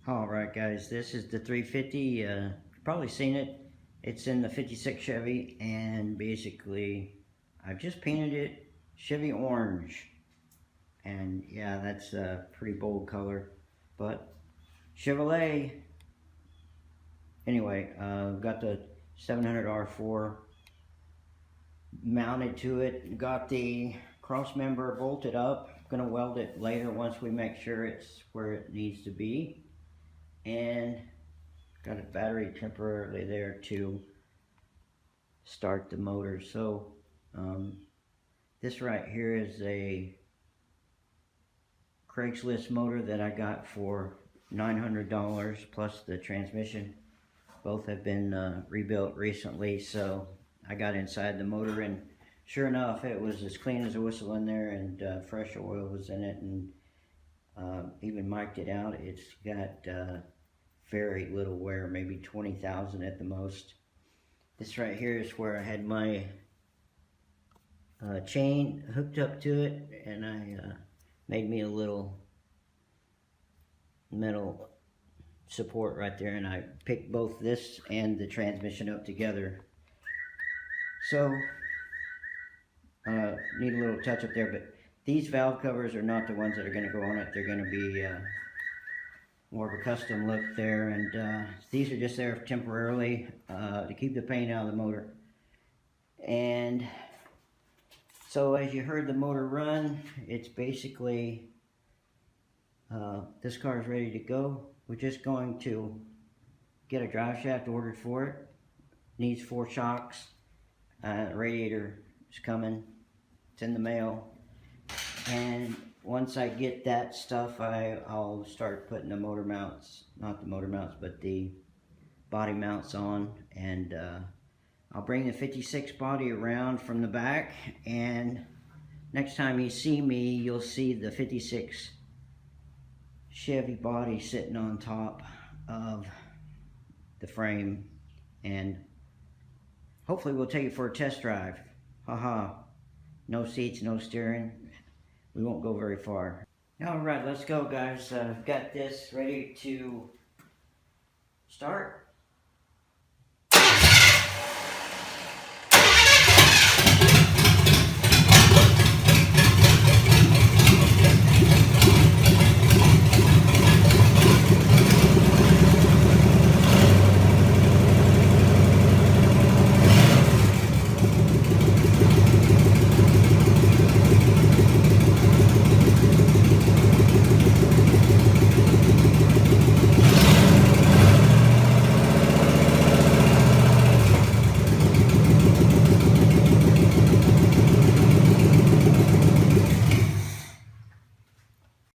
Alright guys, this is the 350, you've probably seen it. It's in the 56 Chevy, and basically I've just painted it Chevy Orange. And yeah, that's a pretty bold color, but Chevrolet. Anyway, got the 700 R4 mounted to it, got the cross member bolted up. Gonna weld it later once we make sure it's where it needs to be. And got a battery temporarily there to start the motor. So this right here is a Craigslist motor that I got for $900 plus the transmission. Both have been rebuilt recently, so I got inside the motor, and sure enough, it was as clean as a whistle in there, and fresh oil was in it, and even mic'd it out. It's got very little wear, maybe 20,000 at the most. This right here is where I had my chain hooked up to it, and I made me a little metal support right there, and I picked both this and the transmission up together. So need a little touch up there, but these valve covers are not the ones that are going to go on it. They're going to be more of a custom look there, and these are just there temporarily to keep the paint out of the motor. And so as you heard the motor run, it's basically this car is ready to go. We're just going to get a drive shaft ordered for it. Needs 4 shocks. Radiator is coming. It's in the mail. And once I get that stuff, I'll start putting the motor mounts, not the motor mounts, but the body mounts on. And I'll bring the 56 body around from the back, and next time you see me, you'll see the 56 Chevy body sitting on top of the frame, and hopefully we'll take it for a test drive. Haha, no seats, no steering. We won't go very far. Alright, let's go guys. Got this ready to start.